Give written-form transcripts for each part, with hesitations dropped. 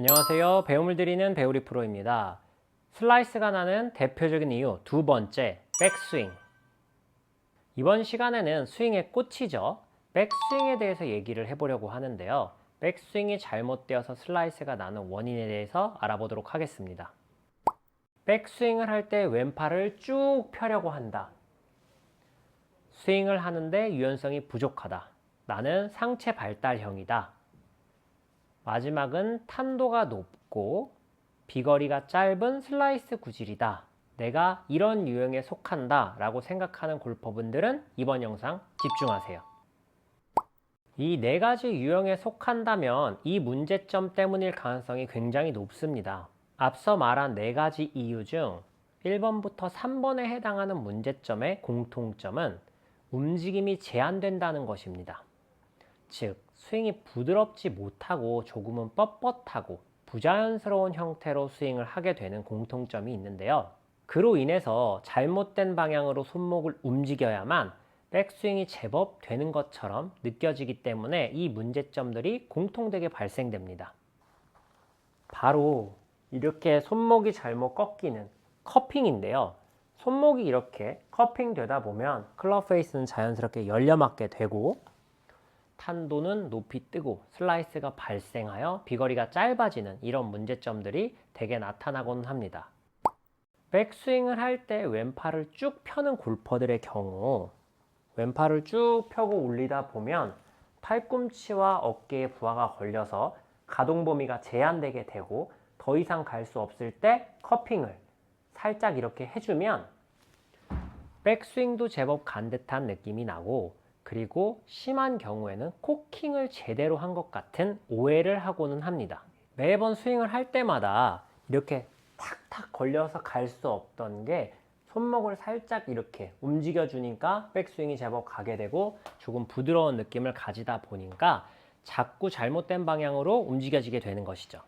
안녕하세요. 배움을 드리는 배우리 프로입니다. 슬라이스가 나는 대표적인 이유 두 번째, 백스윙. 이번 시간에는 스윙의 꽃이죠. 백스윙에 대해서 얘기를 해보려고 하는데요. 백스윙이 잘못되어서 슬라이스가 나는 원인에 대해서 알아보도록 하겠습니다. 백스윙을 할 때 왼팔을 쭉 펴려고 한다. 스윙을 하는데 유연성이 부족하다. 나는 상체 발달형이다. 마지막은 탄도가 높고 비거리가 짧은 슬라이스 구질이다. 내가 이런 유형에 속한다 라고 생각하는 골퍼분들은 이번 영상 집중하세요. 이 네 가지 유형에 속한다면 이 문제점 때문일 가능성이 굉장히 높습니다. 앞서 말한 네 가지 이유 중 1번부터 3번에 해당하는 문제점의 공통점은 움직임이 제한된다는 것입니다. 즉, 스윙이 부드럽지 못하고 조금은 뻣뻣하고 부자연스러운 형태로 스윙을 하게 되는 공통점이 있는데요. 그로 인해서 잘못된 방향으로 손목을 움직여야만 백스윙이 제법 되는 것처럼 느껴지기 때문에 이 문제점들이 공통되게 발생됩니다. 바로 이렇게 손목이 잘못 꺾이는 커핑인데요. 손목이 이렇게 커핑 되다 보면 클럽 페이스는 자연스럽게 열려맞게 되고 탄도는 높이 뜨고 슬라이스가 발생하여 비거리가 짧아지는 이런 문제점들이 대개 나타나곤 합니다. 백스윙을 할 때 왼팔을 쭉 펴는 골퍼들의 경우 왼팔을 쭉 펴고 올리다 보면 팔꿈치와 어깨에 부하가 걸려서 가동 범위가 제한되게 되고 더 이상 갈 수 없을 때 커핑을 살짝 이렇게 해주면 백스윙도 제법 간 듯한 느낌이 나고, 그리고 심한 경우에는 코킹을 제대로 한 것 같은 오해를 하고는 합니다. 매번 스윙을 할 때마다 이렇게 탁탁 걸려서 갈 수 없던 게 손목을 살짝 이렇게 움직여 주니까 백스윙이 제법 가게 되고 조금 부드러운 느낌을 가지다 보니까 자꾸 잘못된 방향으로 움직여지게 되는 것이죠.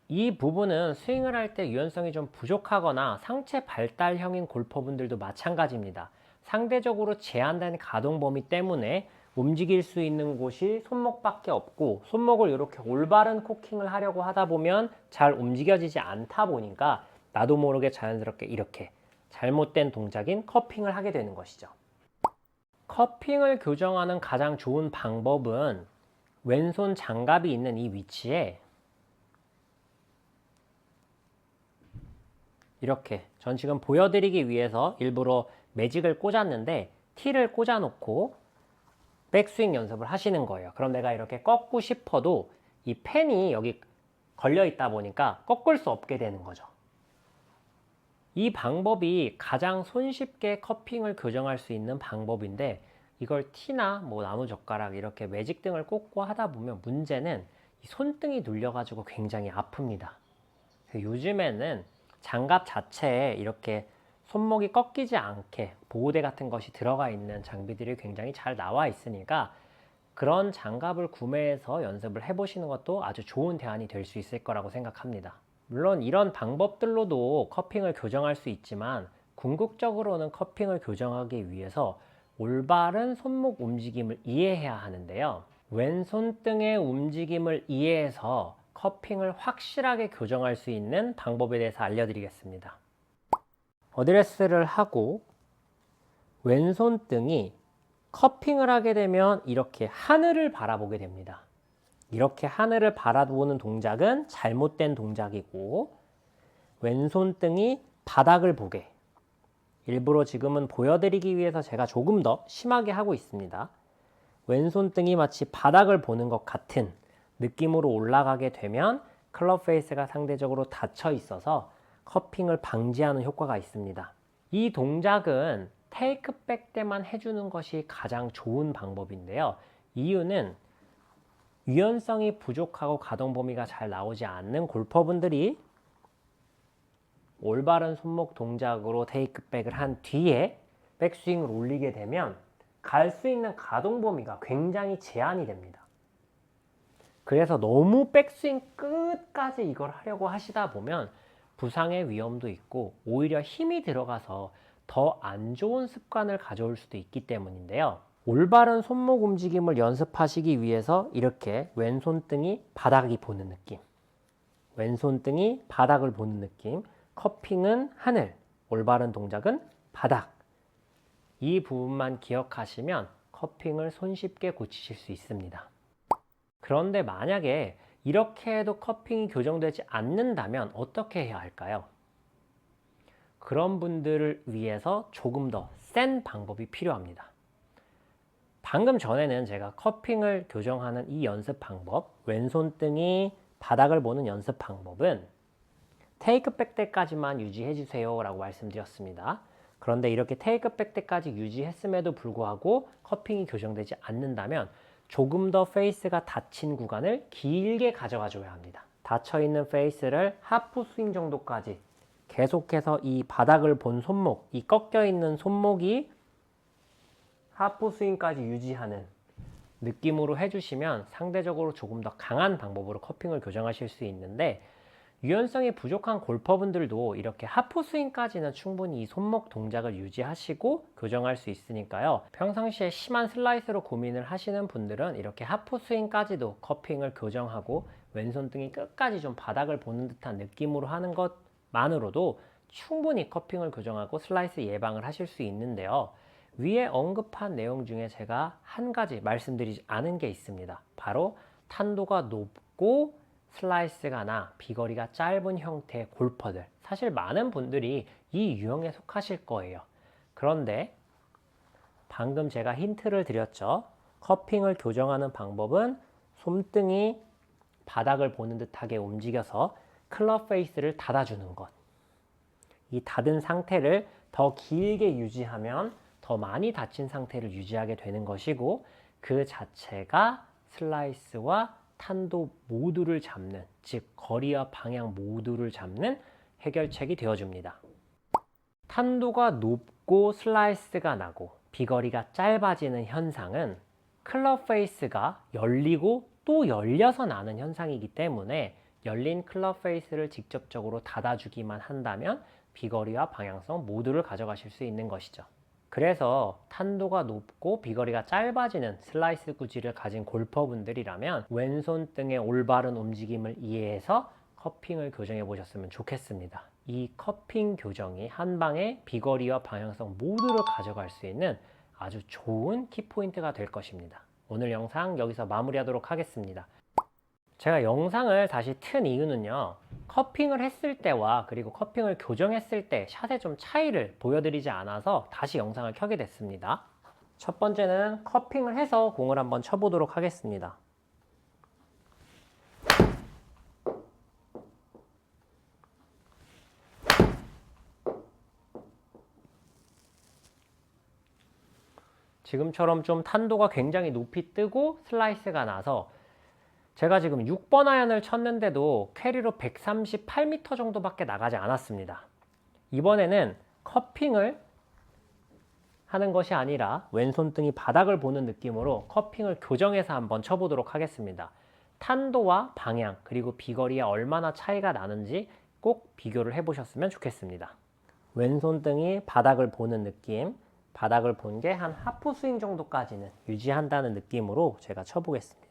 이 부분은 스윙을 할 때 유연성이 좀 부족하거나 상체 발달형인 골퍼분들도 마찬가지입니다. 상대적으로 제한된 가동 범위 때문에 움직일 수 있는 곳이 손목밖에 없고, 손목을 이렇게 올바른 코킹을 하려고 하다 보면 잘 움직여지지 않다 보니까 나도 모르게 자연스럽게 이렇게 잘못된 동작인 커핑을 하게 되는 것이죠. 커핑을 교정하는 가장 좋은 방법은 왼손 장갑이 있는 이 위치에 이렇게, 전 지금 보여드리기 위해서 일부러 매직을 꽂았는데 티를 꽂아 놓고 백스윙 연습을 하시는 거예요. 그럼 내가 이렇게 꺾고 싶어도 이 펜이 여기 걸려 있다 보니까 꺾을 수 없게 되는 거죠. 이 방법이 가장 손쉽게 커핑을 교정할 수 있는 방법인데, 이걸 티나 뭐 나무젓가락 이렇게 매직 등을 꽂고 하다 보면 문제는 이 손등이 눌려가지고 굉장히 아픕니다. 요즘에는 장갑 자체에 이렇게 손목이 꺾이지 않게 보호대 같은 것이 들어가 있는 장비들이 굉장히 잘 나와 있으니까 그런 장갑을 구매해서 연습을 해보시는 것도 아주 좋은 대안이 될 수 있을 거라고 생각합니다. 물론 이런 방법들로도 커핑을 교정할 수 있지만 궁극적으로는 커핑을 교정하기 위해서 올바른 손목 움직임을 이해해야 하는데요. 왼손등의 움직임을 이해해서 커핑을 확실하게 교정할 수 있는 방법에 대해서 알려드리겠습니다. 어드레스를 하고 왼손등이 커핑을 하게 되면 이렇게 하늘을 바라보게 됩니다. 이렇게 하늘을 바라보는 동작은 잘못된 동작이고, 왼손등이 바닥을 보게, 일부러 지금은 보여드리기 위해서 제가 조금 더 심하게 하고 있습니다. 왼손등이 마치 바닥을 보는 것 같은 느낌으로 올라가게 되면 클럽 페이스가 상대적으로 닫혀 있어서 커핑을 방지하는 효과가 있습니다. 이 동작은 테이크백 때만 해주는 것이 가장 좋은 방법인데요. 이유는 유연성이 부족하고 가동 범위가 잘 나오지 않는 골퍼분들이 올바른 손목 동작으로 테이크백을 한 뒤에 백스윙을 올리게 되면 갈 수 있는 가동 범위가 굉장히 제한이 됩니다. 그래서 너무 백스윙 끝까지 이걸 하려고 하시다 보면 부상의 위험도 있고 오히려 힘이 들어가서 더 안 좋은 습관을 가져올 수도 있기 때문인데요. 올바른 손목 움직임을 연습하시기 위해서 이렇게 왼손등이 바닥이 보는 느낌, 왼손등이 바닥을 보는 느낌, 커핑은 하늘, 올바른 동작은 바닥. 이 부분만 기억하시면 커핑을 손쉽게 고치실 수 있습니다. 그런데 만약에 이렇게 해도 커핑이 교정되지 않는다면 어떻게 해야 할까요? 그런 분들을 위해서 조금 더 센 방법이 필요합니다. 방금 전에는 제가 커핑을 교정하는 이 연습 방법, 왼손등이 바닥을 보는 연습 방법은 테이크백 때까지만 유지해 주세요 라고 말씀드렸습니다. 그런데 이렇게 테이크백 때까지 유지했음에도 불구하고 커핑이 교정되지 않는다면 조금 더 페이스가 닫힌 구간을 길게 가져가 줘야 합니다. 닫혀있는 페이스를 하프 스윙 정도까지 계속해서 이 바닥을 본 손목, 이 꺾여있는 손목이 하프 스윙까지 유지하는 느낌으로 해주시면 상대적으로 조금 더 강한 방법으로 커핑을 교정하실 수 있는데, 유연성이 부족한 골퍼분들도 이렇게 하프 스윙까지는 충분히 이 손목 동작을 유지하시고 교정할 수 있으니까요. 평상시에 심한 슬라이스로 고민을 하시는 분들은 이렇게 하프 스윙까지도 커핑을 교정하고 왼손등이 끝까지 좀 바닥을 보는 듯한 느낌으로 하는 것만으로도 충분히 커핑을 교정하고 슬라이스 예방을 하실 수 있는데요. 위에 언급한 내용 중에 제가 한 가지 말씀드리지 않은 게 있습니다. 바로 탄도가 높고 슬라이스가 나 비거리가 짧은 형태의 골퍼들, 사실 많은 분들이 이 유형에 속하실 거예요. 그런데 방금 제가 힌트를 드렸죠. 커핑을 교정하는 방법은 손등이 바닥을 보는 듯하게 움직여서 클럽 페이스를 닫아주는 것. 이 닫은 상태를 더 길게 유지하면 더 많이 닫힌 상태를 유지하게 되는 것이고, 그 자체가 슬라이스와 탄도 모두를 잡는, 즉 거리와 방향 모두를 잡는 해결책이 되어줍니다. 탄도가 높고 슬라이스가 나고 비거리가 짧아지는 현상은 클럽 페이스가 열리고 또 열려서 나는 현상이기 때문에 열린 클럽 페이스를 직접적으로 닫아주기만 한다면 비거리와 방향성 모두를 가져가실 수 있는 것이죠. 그래서 탄도가 높고 비거리가 짧아지는 슬라이스 구질을 가진 골퍼분들이라면 왼손등의 올바른 움직임을 이해해서 커핑을 교정해 보셨으면 좋겠습니다. 이 커핑 교정이 한 방에 비거리와 방향성 모두를 가져갈 수 있는 아주 좋은 키포인트가 될 것입니다. 오늘 영상 여기서 마무리하도록 하겠습니다. 제가 영상을 다시 튼 이유는요, 커핑을 했을 때와 그리고 커핑을 교정했을 때 샷에 좀 차이를 보여드리지 않아서 다시 영상을 켜게 됐습니다. 첫 번째는 커핑을 해서 공을 한번 쳐보도록 하겠습니다. 지금처럼 좀 탄도가 굉장히 높이 뜨고 슬라이스가 나서 제가 지금 6번 아이언을 쳤는데도 캐리로 138m 정도밖에 나가지 않았습니다. 이번에는 커핑을 하는 것이 아니라 왼손등이 바닥을 보는 느낌으로 커핑을 교정해서 한번 쳐보도록 하겠습니다. 탄도와 방향 그리고 비거리에 얼마나 차이가 나는지 꼭 비교를 해보셨으면 좋겠습니다. 왼손등이 바닥을 보는 느낌, 바닥을 본 게 한 하프 스윙 정도까지는 유지한다는 느낌으로 제가 쳐보겠습니다.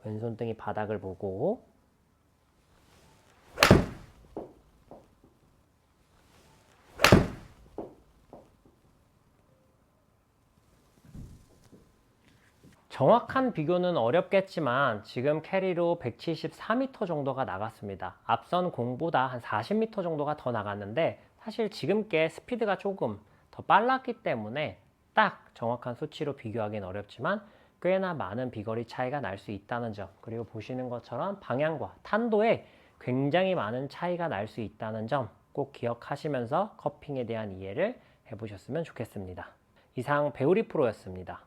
왼손등이 바닥을 보고 정확한 비교는 어렵겠지만 지금 캐리로 174m 정도가 나갔습니다. 앞선 공보다 한 40m 정도가 더 나갔는데 사실 지금 게 스피드가 조금 더 빨랐기 때문에 딱 정확한 수치로 비교하기는 어렵지만 꽤나 많은 비거리 차이가 날 수 있다는 점, 그리고 보시는 것처럼 방향과 탄도에 굉장히 많은 차이가 날 수 있다는 점 꼭 기억하시면서 커핑에 대한 이해를 해보셨으면 좋겠습니다. 이상 배우리 프로였습니다.